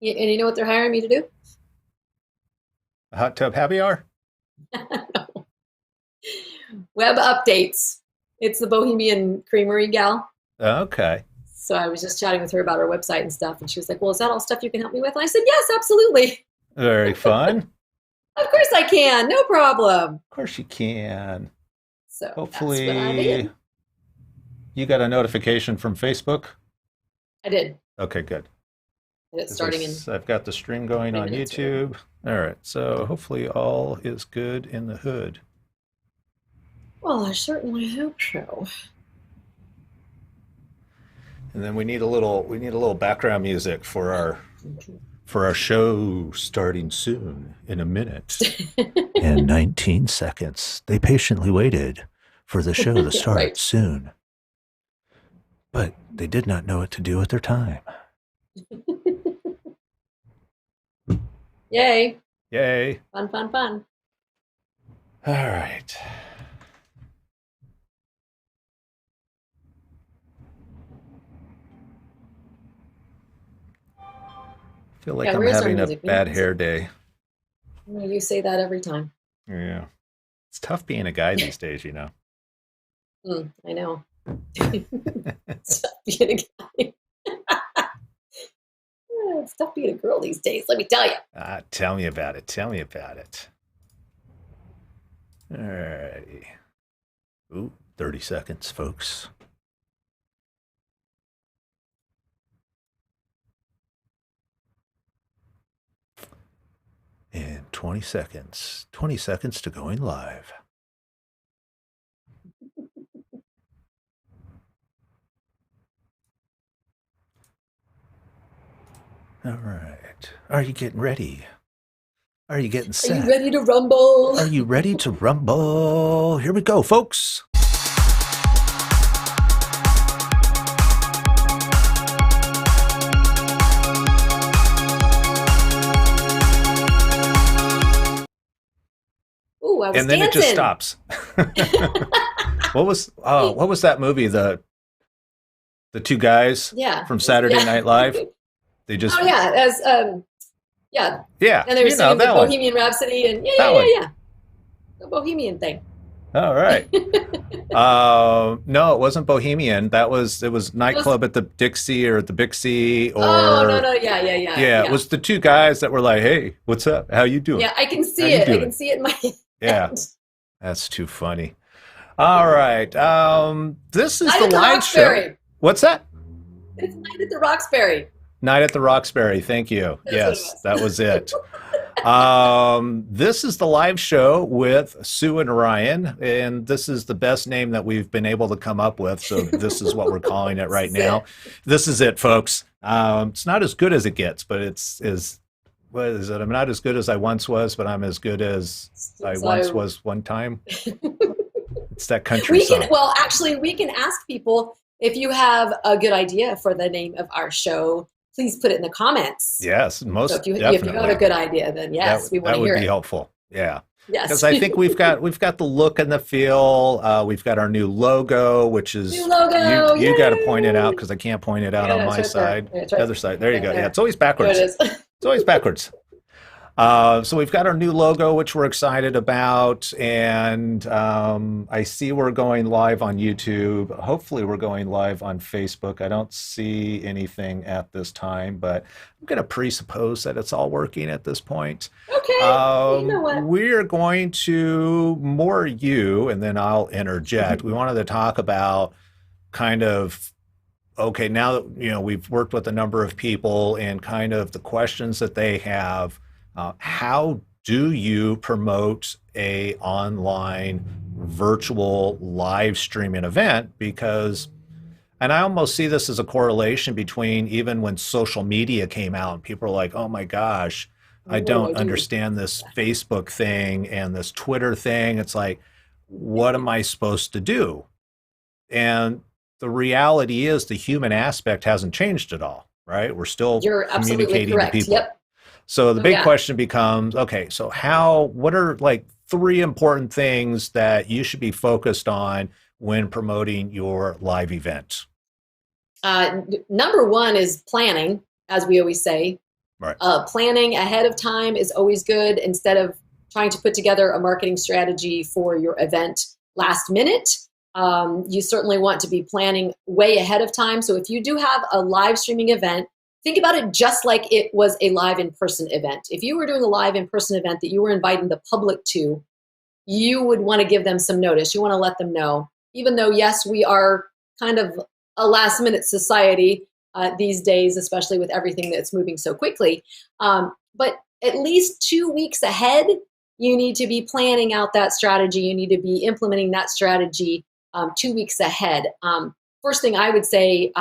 And you know what they're hiring me to do? A hot tub happy hour? Web updates. It's the Bohemian Creamery gal. Okay. So I was just chatting with her about her website and stuff. And she was like, well, is that all stuff you can help me with? And I said, yes, absolutely. Very fun. Of course I can. No problem. Of course you can. So that's what I Hopefully did. you got a notification from Facebook. I did. Okay, good. It's starting in I've got the stream going 20 on minutes. Really. YouTube. All right, so hopefully all is good in the hood. Well, I certainly hope so. And then we need a little background music for our show starting soon in a minute. And 19 seconds. They patiently waited for the show to start Right. soon. But they did not know what to do with their time. Yay. Yay. Fun, fun, fun. All right. I feel like I'm where's our having a music? bad hair day. You say that every time. Yeah. It's tough being a guy these days, you know. I know. It's tough being a guy. It's tough being a girl these days, let me tell you. Tell me about it. Tell me about it. All righty. Ooh, 30 seconds, folks. And 20 seconds. 20 seconds to going live. All right. Are you getting ready? Are you getting set? Are you ready to rumble? Are you ready to rumble? Here we go, folks. Ooh, I was and then dancing. It just stops. What was that movie? The two guys from Saturday Night Live. They just yeah. And they were singing the Bohemian Rhapsody and yeah. The Bohemian thing. All right. No, it wasn't Bohemian. It was nightclub at the Dixie or at the Bixie or no, yeah. It was the two guys that were like, "Hey, what's up? How you doing?" Yeah, I can see it. I can see it in my head. Yeah. That's too funny. All right. This is Night the at the live Roxbury. show. What's that? It's Night at the Roxbury. Night at the Roxbury. Thank you. Yes, that was it. This is the live show with Sue and Ryan, and this is the best name that we've been able to come up with. So this is what we're calling it right now. This is it, folks. It's not as good as it gets, but what is it? I'm not as good as I once was, but I'm as good as I once was one time. It's that country song. Well, actually, we can ask people if you have a good idea for the name of our show. Please put it in the comments. Yes, so if you have a good idea, then yes, we want to hear it. That would be helpful. Yeah. Yes. Because I think we've got the look and the feel. We've got our new logo, which is new logo. You got to point it out because I can't point it out on my side. The other side. There you go. Yeah, it's always backwards. There it is. It's always backwards. So we've got our new logo, which we're excited about, and I see we're going live on YouTube. Hopefully we're going live on Facebook. I don't see anything at this time, but I'm going to presuppose that it's all working at this point. Okay. You know what? We're going to more you, and then I'll interject. We wanted to talk about kind of, okay, now that we've worked with a number of people and kind of the questions that they have. How do you promote a online virtual live streaming event? And I almost see this as a correlation between even when social media came out and people are like, oh my gosh, I don't understand this Facebook thing and this Twitter thing. It's like, what am I supposed to do? And the reality is the human aspect hasn't changed at all, right? We're still communicating to people. Yep. So the big question becomes, okay, so what are like 3 important things that you should be focused on when promoting your live event? Number 1 is planning, as we always say. Right. Planning ahead of time is always good instead of trying to put together a marketing strategy for your event last minute. You certainly want to be planning way ahead of time. So if you do have a live streaming event, think about it just like it was a live in-person event. If you were doing a live in-person event that you were inviting the public to, you would want to give them some notice. You want to let them know, even though, yes, we are kind of a last minute society these days, especially with everything that's moving so quickly. But at least 2 weeks ahead, you need to be planning out that strategy. You need to be implementing that strategy 2 weeks ahead. First thing I would say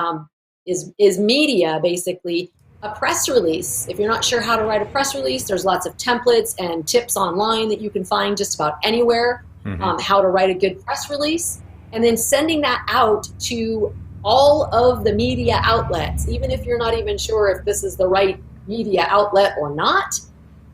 is media, basically. A press release. If you're not sure how to write a press release, there's lots of templates and tips online that you can find just about anywhere, how to write a good press release. And then sending that out to all of the media outlets, even if you're not even sure if this is the right media outlet or not,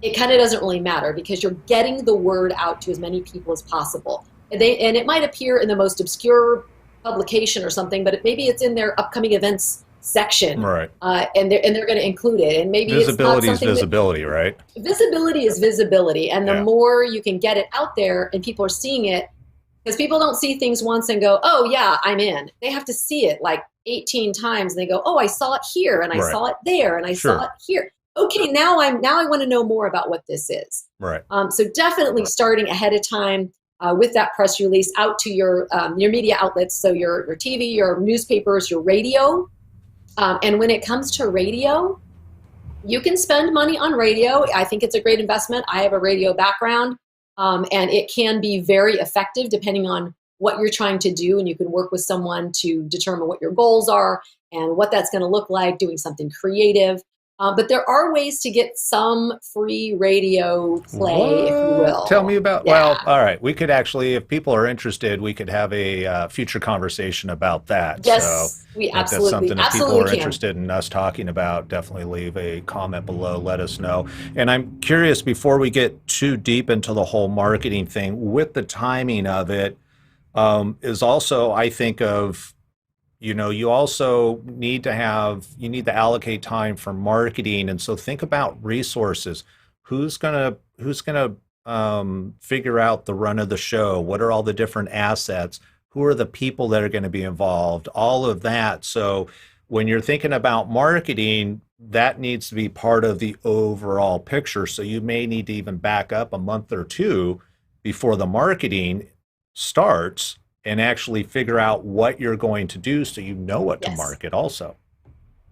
it kind of doesn't really matter because you're getting the word out to as many people as possible. And it might appear in the most obscure publication or something, but maybe it's in their upcoming events section, right? And they're going to include it. And maybe visibility is visibility, right? Visibility is visibility, and the more you can get it out there, and people are seeing it, because people don't see things once and go, "Oh yeah, I'm in." They have to see it like 18 times, and they go, "Oh, I saw it here, and I saw it there, and I saw it here." Okay, now I want to know more about what this is. Right. So definitely starting ahead of time with that press release out to your media outlets, so your TV, your newspapers, your radio. And when it comes to radio, you can spend money on radio. I think it's a great investment. I have a radio background, and it can be very effective depending on what you're trying to do. And you can work with someone to determine what your goals are and what that's going to look like, doing something creative. But there are ways to get some free radio play, if you will. Tell me about, well, all right. We could actually, if people are interested, we could have a future conversation about that. Yes, so we if absolutely, that's something that absolutely people are can. interested in us talking about, definitely leave a comment below. Let us know. And I'm curious, before we get too deep into the whole marketing thing, with the timing of it, is also, I think of, you also need to allocate time for marketing. And so think about resources. Who's gonna figure out the run of the show? What are all the different assets? Who are the people that are going to be involved? All of that. So when you're thinking about marketing, that needs to be part of the overall picture. So you may need to even back up a month or two before the marketing starts and actually figure out what you're going to do so you know what to market also.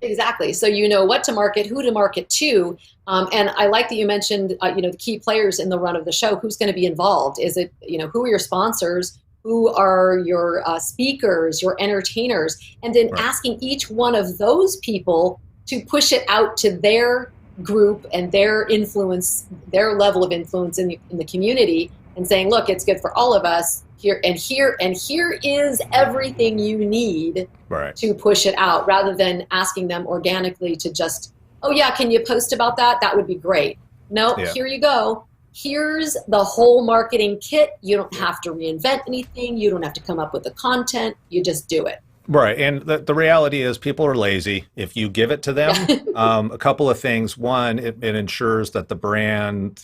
Exactly. So you know what to market, who to market to. And I like that you mentioned, the key players in the run of the show. Who's going to be involved? Is it, who are your sponsors? Who are your speakers, your entertainers? And then asking each one of those people to push it out to their group and their influence, their level of influence in the community, and saying, look, it's good for all of us. Here is everything you need to push it out, rather than asking them organically to just, oh yeah, can you post about that? That would be great. No, here you go. Here's the whole marketing kit. You don't have to reinvent anything. You don't have to come up with the content. You just do it. Right. And the reality is people are lazy. If you give it to them, a couple of things. One, it ensures that the brand,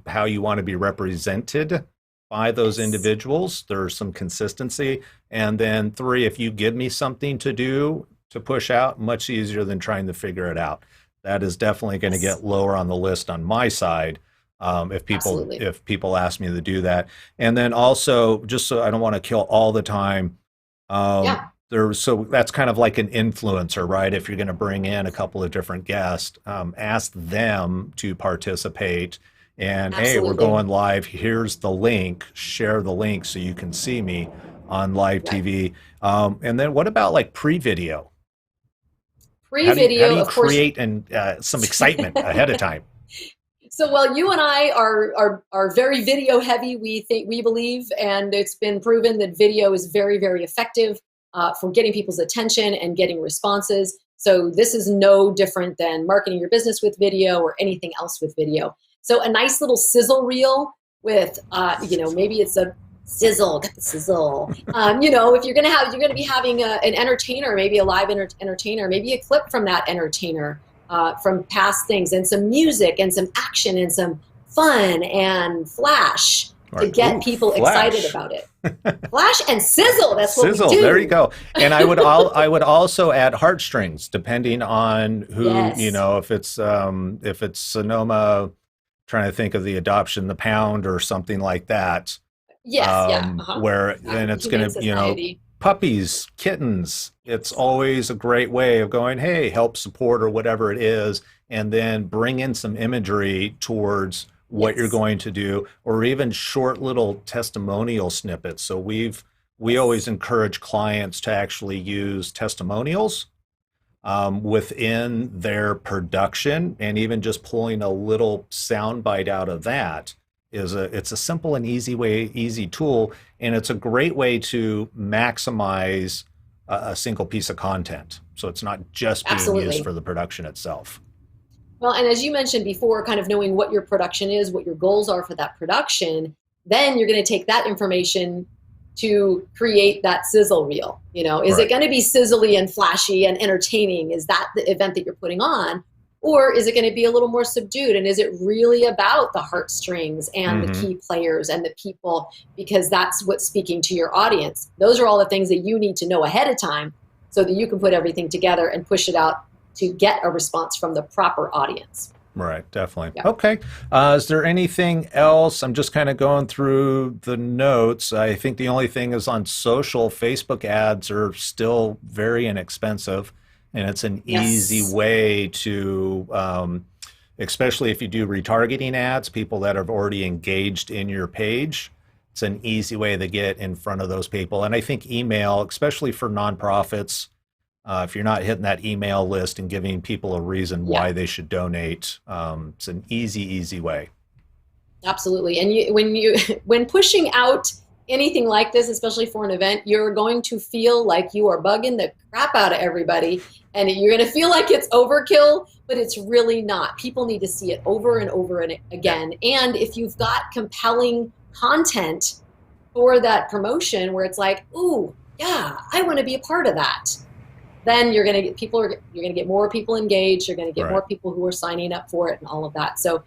how you want to be represented by those individuals, there's some consistency. And then 3, if you give me something to do to push out, much easier than trying to figure it out. That is definitely going to get lower on the list on my side if people ask me to do that. And then also, just so I don't want to kill all the time, so that's kind of like an influencer, right? If you're going to bring in a couple of different guests, ask them to participate. And hey, we're going live. Here's the link. Share the link so you can see me on live TV. And then what about like pre-video? Pre-video, how do you create some excitement ahead of time? So, well, you and I are very video heavy. We believe, and it's been proven that video is very, very effective for getting people's attention and getting responses. So this is no different than marketing your business with video or anything else with video. So a nice little sizzle reel with, maybe it's a sizzle, get the sizzle. If you're going to be having an entertainer, maybe a live entertainer, maybe a clip from that entertainer, from past things, and some music and some action and some fun and flash to get people excited about it. Flash and sizzle. That's what sizzle. We do. There you go. And I would also add heartstrings, depending on who, Yes. if it's Sonoma, trying to think of the adoption, the pound or something like that. Yes. Where then it's going to, puppies, kittens. It's always a great way of going, hey, help support or whatever it is, and then bring in some imagery towards what you're going to do, or even short little testimonial snippets. So we always encourage clients to actually use testimonials within their production, and even just pulling a little soundbite out of that it's a simple and easy tool, and it's a great way to maximize a single piece of content. So it's not just being used for the production itself. Well, and as you mentioned before, kind of knowing what your production is, what your goals are for that production, then you're going to take that information to create that sizzle reel. Is it going to be sizzly and flashy and entertaining? Is that the event that you're putting on? Or is it going to be a little more subdued? And is it really about the heartstrings and the key players and the people? Because that's what's speaking to your audience. Those are all the things that you need to know ahead of time so that you can put everything together and push it out to get a response from the proper audience. Right, definitely. Yeah. Okay. Is there anything else? I'm just kind of going through the notes. I think the only thing is on social. Facebook ads are still very inexpensive, and it's an easy way to, especially if you do retargeting ads, people that have already engaged in your page. It's an easy way to get in front of those people. And I think email, especially for nonprofits, if you're not hitting that email list and giving people a reason why they should donate, it's an easy way. Absolutely. And when pushing out anything like this, especially for an event, you're going to feel like you are bugging the crap out of everybody, and you're going to feel like it's overkill, but it's really not. People need to see it over and over and again. And if you've got compelling content for that promotion where it's like, ooh, yeah, I want to be a part of that, then you're going to get more people engaged. You're going to get more people who are signing up for it and all of that. So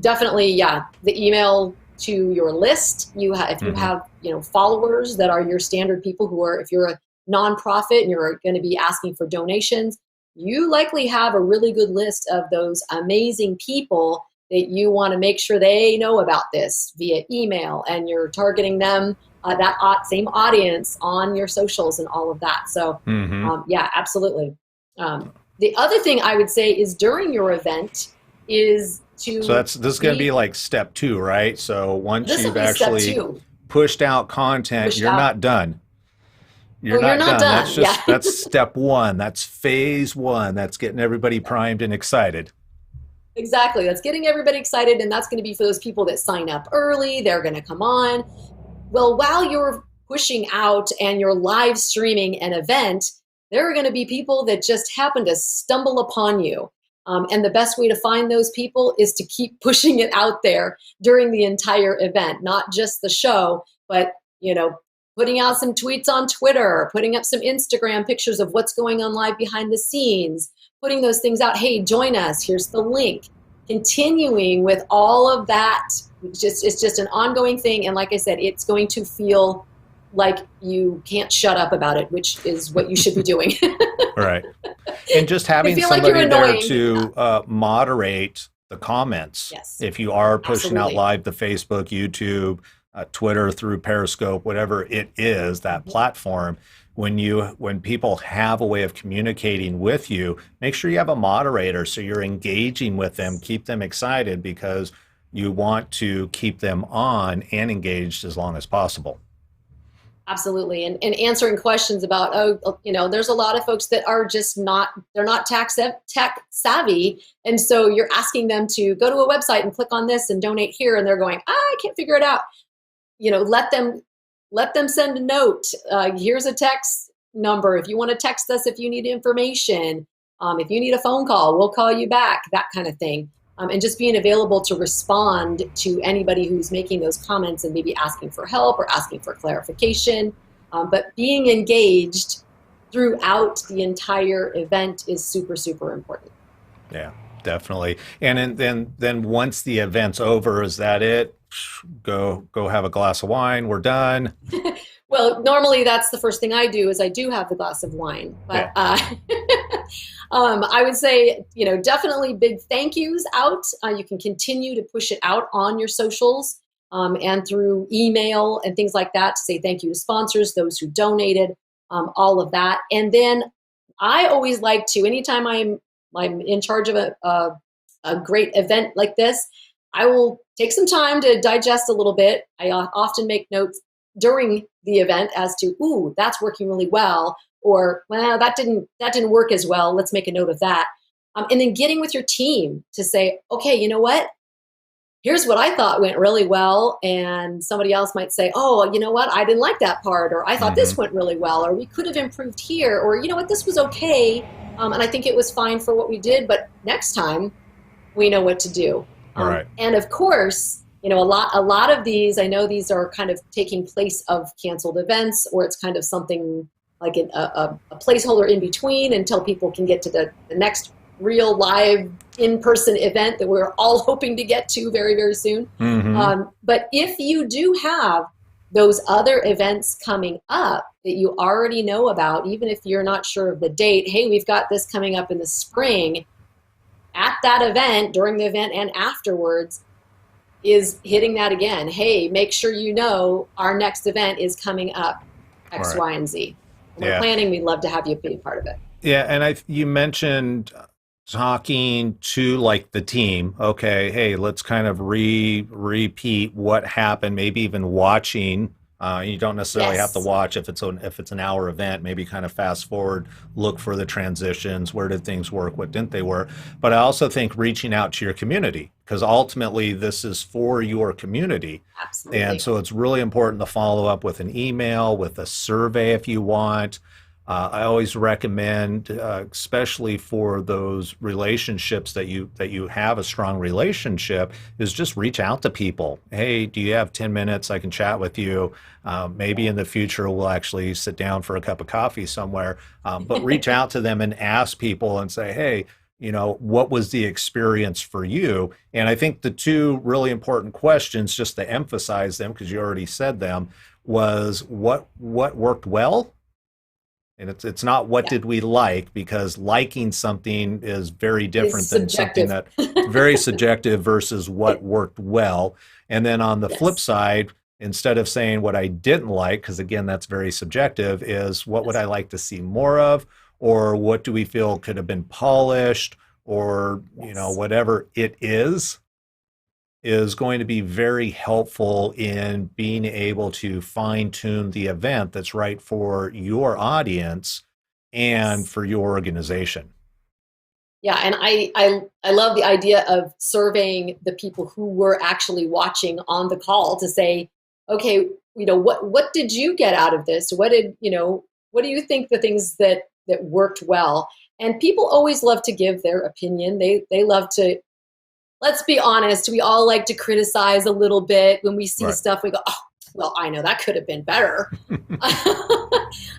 definitely, the email to your list. If you have followers that are your standard people who are, if you're a nonprofit and you're going to be asking for donations, you likely have a really good list of those amazing people that you want to make sure they know about this via email, and you're targeting them, that same audience, on your socials and all of that. So absolutely. The other thing I would say is during your event is to... So this is going to be like step 2, right? So once you've actually pushed out content, you're not done. You're not done. That's step 1. That's phase 1. That's getting everybody primed and excited. Exactly. That's getting everybody excited, and that's going to be for those people that sign up early. They're going to come on. Well, while you're pushing out and you're live streaming an event, there are going to be people that just happen to stumble upon you. And the best way to find those people is to keep pushing it out there during the entire event, not just the show, but, putting out some tweets on Twitter, putting up some Instagram pictures of what's going on live behind the scenes, putting those things out. Hey, join us. Here's the link. Continuing with all of that. It's just an ongoing thing. And like I said, it's going to feel like you can't shut up about it, which is what you should be doing. Right. And just having somebody there to moderate the comments. Yes. If you are pushing out live to Facebook, YouTube, Twitter, through Periscope, whatever it is, that platform, when people have a way of communicating with you, make sure you have a moderator so you're engaging with them, keep them excited, because you want to keep them on and engaged as long as possible. Absolutely. And answering questions about, there's a lot of folks that are just they're not tech savvy. And so you're asking them to go to a website and click on this and donate here. And they're going, I can't figure it out. Let them send a note. Here's a text number. If you want to text us, if you need information, if you need a phone call, we'll call you back, that kind of thing. And just being available to respond to anybody who's making those comments and maybe asking for help or asking for clarification. But being engaged throughout the entire event is super, super important. Yeah, definitely. And then once the event's over, is that it? Go have a glass of wine. We're done. Well, normally that's the first thing I do is I do have the glass of wine, but Yeah. I would say, definitely big thank yous out. You can continue to push it out on your socials and through email and things like that to say thank you to sponsors, those who donated, all of that. And then I always like to, anytime I'm in charge of a great event like this, I will take some time to digest a little bit. I often make notes during the event as to, ooh, that's working really well, or well, that didn't work as well. Let's make a note of that. And then getting with your team to say, okay, you know what? Here's what I thought went really well. And somebody else might say, oh, you know what? I didn't like that part, or I thought Hmm. this went really well, or we could have improved here, or you know what? This was okay. And I think it was fine for what we did, but next time we know what to do. All right. And of course, a lot of these, I know these are kind of taking place of canceled events, or it's kind of something like a placeholder in between until people can get to the next real live in-person event that we're all hoping to get to very, very soon. Hmm. But if you do have those other events coming up that you already know about, even if you're not sure of the date, hey, we've got this coming up in the spring, at that event, during the event, and afterwards, is hitting that again. Hey, make sure you know our next event is coming up, All X, right. Y, and Z. We're Yeah. planning. We'd love to have you be a part of it. Yeah, and you mentioned talking to like the team. Okay, hey, let's kind of repeat what happened. Maybe even watching. You don't necessarily have to Yes. watch if it's an hour event. Maybe kind of fast forward, look for the transitions. Where did things work? What didn't they work? But I also think reaching out to your community, because ultimately this is for your community. And Absolutely. so it's really important to follow up with an email, with a survey if you want. I always recommend, especially for those relationships that you have a strong relationship, is just reach out to people. Hey, do you have 10 minutes? I can chat with you. Maybe in the future we'll actually sit down for a cup of coffee somewhere. But reach out to them and ask people and say, hey, what was the experience for you? And I think the two really important questions, just to emphasize them, because you already said them, was what worked well, and it's not what Yeah. did we like, because liking something is very different Is than something subjective. that very subjective versus what worked well. And then on the flip Yes. side, instead of saying what I didn't like, because again, that's very subjective, is what would Yes. I like to see more of, or what do we feel could have been polished, or Yes. whatever it is going to be very helpful in being able to fine tune the event that's right for your audience and Yes. for your organization. Yeah, and I love the idea of surveying the people who were actually watching on the call to say, okay, what did you get out of this? What do you think the things that worked well? And people always love to give their opinion. They love to, let's be honest, we all like to criticize a little bit when we see Right. stuff. We go, oh, well, I know that could have been better.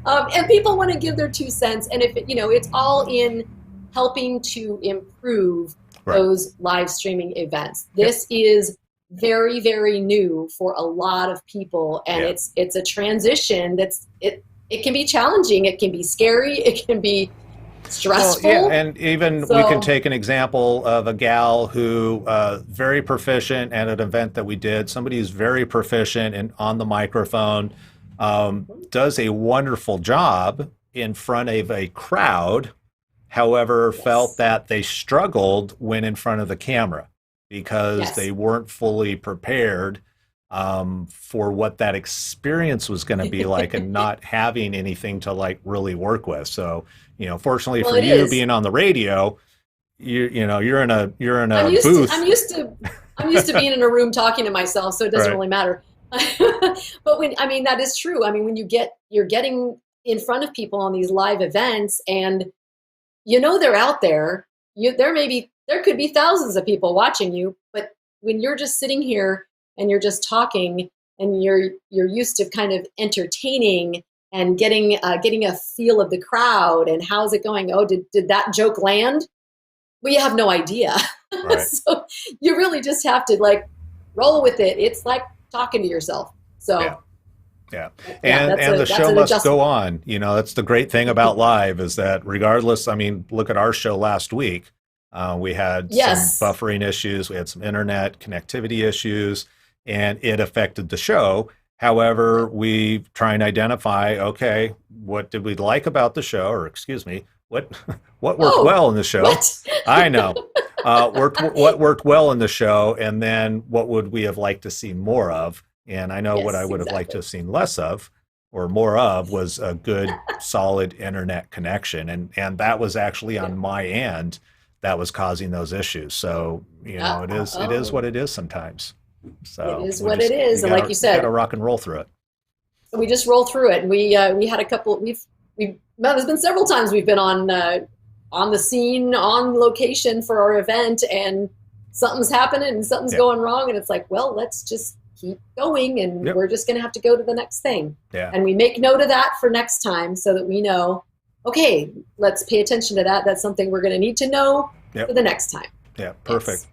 And people want to give their 2 cents, and if it's all in helping to improve Right. those live streaming events. Yep. This is very, very new for a lot of people, and Yeah. it's a transition it can be challenging, it can be scary, it can be Well, yeah, stressful. and even we can So take an example of a gal who very proficient at an event that we did. Somebody who's very proficient and on the microphone, does a wonderful job in front of a crowd. However, felt yes, that they struggled when in front of the camera because they yes. weren't fully prepared for what that experience was going to be like, and not having anything to like really work with. So, fortunately Well, for it you is. bewhen on the radio, you're in I'm a used to booth. I'm used to I'm used to being in a room talking to myself, so it doesn't Right. really matter. But that is true. I mean, when you're getting in front of people on these live events, and they're out there. There could be thousands of people watching you, but when you're just sitting here and you're just talking, and you're used to kind of entertaining and getting a feel of the crowd and how's it going. Oh, did that joke land? Well, you have no idea. Right. So you really just have to like roll with it. It's like talking to yourself. So Yeah. Yeah. yeah, And the that's show an must go adjustment. on. That's the great thing about live is that regardless, I mean, look at our show last week. We had some Yes. buffering issues, we had some internet connectivity issues, and it affected the show. However, we try and identify, okay, what did we like about the show, or excuse me, what what worked Oh, well in the show? what? I know. What worked well in the show, and then what would we have liked to see more of? And I know what I Yes, would have liked to exactly. have seen less of or more of was a good, solid internet connection. And that was actually Yeah. on my end that was causing those issues. So, it is what Oh, it is sometimes. it So is what it is. And like you you gotta said, rock and roll through it. we just roll through it. And we had a couple. Well, there's been several times we've been on the scene, on location for our event, and something's happening and something's Yeah. going wrong, and it's like, well, let's just keep going, and Yep. we're just going to have to go to the next thing. Yeah. And we make note of that for next time so that we know, okay, let's pay attention to that. That's something we're going to need to know for Yep. the next time. Yeah. Perfect.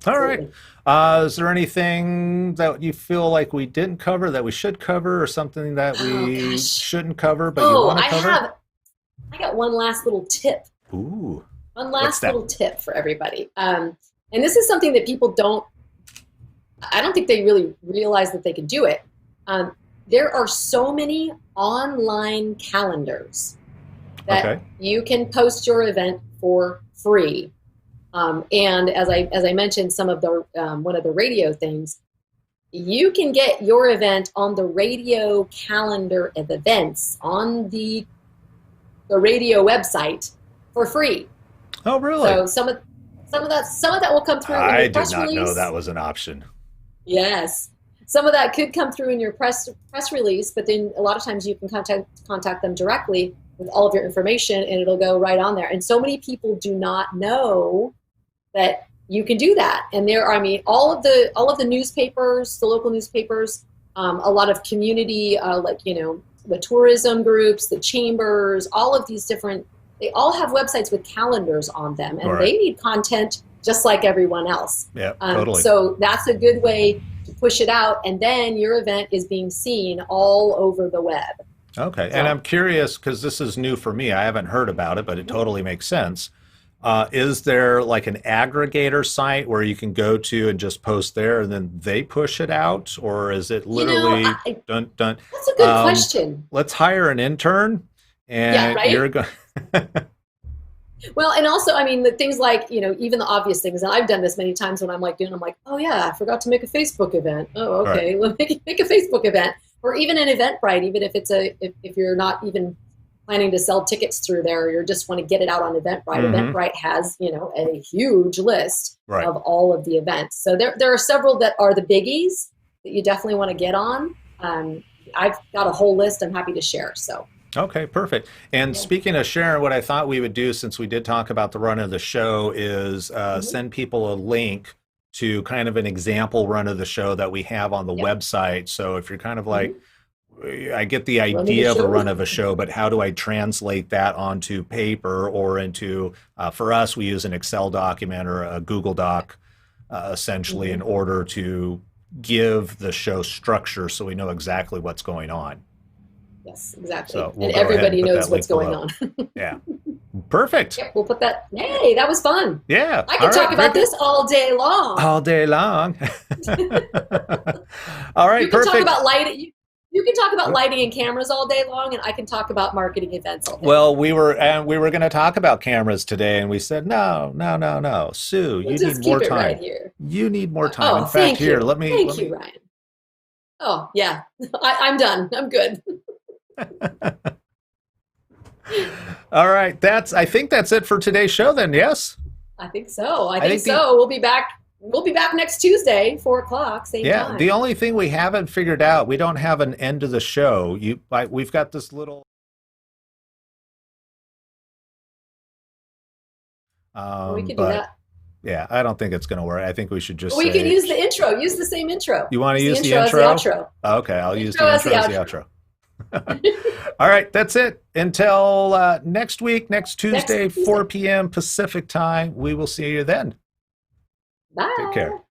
Yes, All right. absolutely. Is there anything that you feel like we didn't cover that we should cover, or something that Oh we gosh. shouldn't cover but you Oh, want to cover? I got one last little tip. Ooh, One what's last that? little tip for everybody. And this is something that people I don't think they really realize that they can do it. Um, there are so many online calendars that Okay. you can post your event for free. And as I mentioned, some of the one of the radio things, you can get your event on the radio calendar of events on the radio website for free. Oh, really? So some of that will come through in I your did press not know release. that was an option. Yes. Some of that could come through in your press release, but then a lot of times you can contact them directly with all of your information and it'll go right on there. And so many people do not know that you can do that. And I mean, all of the newspapers, the local newspapers, a lot of community, the tourism groups, the chambers, all of these different, they all have websites with calendars on them, All and right. they need content just like everyone else. Yeah, totally. So that's a good way to push it out, and then your event is being seen all over the web. Okay. And So, I'm curious because this is new for me. I haven't heard about it, but it totally makes sense. Is there like an aggregator site where you can go to and just post there and then they push it out? Or is it literally dun dun? that's a good Um, question. let's hire an intern Yeah, and right? you're going. Well, and also, I mean, the things like, even the obvious things, and I've done this many times when I'm like I'm like, oh yeah, I forgot to make a Facebook event. Oh, Right. okay, well, make a Facebook event, or even an Eventbrite, even if if you're not even planning to sell tickets through there, or you just want to get it out on Eventbrite. Hmm. Eventbrite has, a huge list Right. of all of the events. So there are several that are the biggies that you definitely want to get on. I've got a whole list I'm happy to share. So, Okay, perfect. And yeah. speaking of Sharon, what I thought we would do, since we did talk about the run of the show, is Mhm. send people a link to kind of an example run of the show that we have on the Yep. website. So if you're kind of like, Mhm. I get the Run of the idea of a show. run of a show, but how do I translate that onto paper or into, for us, we use an Excel document or a Google Doc, essentially, in Mhm. order to give the show structure so we know exactly what's going on. Yes, exactly. So we'll And go ahead and everybody put knows that what's link going below. on. Yeah. Perfect. Yep, we'll put that. Hey, that was fun. Yeah. I All can talk right. Very about good. this all day long. All day long. All right. You can talk Perfect. about lighting. You can talk about lighting and cameras all day long, and I can talk about marketing events all day long. Well, we were going to talk about cameras today, and we said no, no, no, no. Sue, We'll you just need keep more it right time. here. You need more time. In Oh, fact, thank here, you. let me Thank you, Ryan. Oh, yeah. I'm done. I'm good. All right. I think that's it for today's show then. Yes. I think so. I I think think so. We'll be back. We'll be back next Tuesday, 4:00, same Yeah. The time. only thing we haven't figured out, we don't have an end to the show. We've got this little, We could do but that. yeah, I don't think it's going to work. I think we should just We could say, use the intro. Use the same intro. you want to Use use the the intro as the intro? outro. Okay, I'll use Intro the as intro the as the outro. outro. All right, that's it. Until next week, next Tuesday, 4 p.m. Pacific time. We will see you then. Bye. Take care.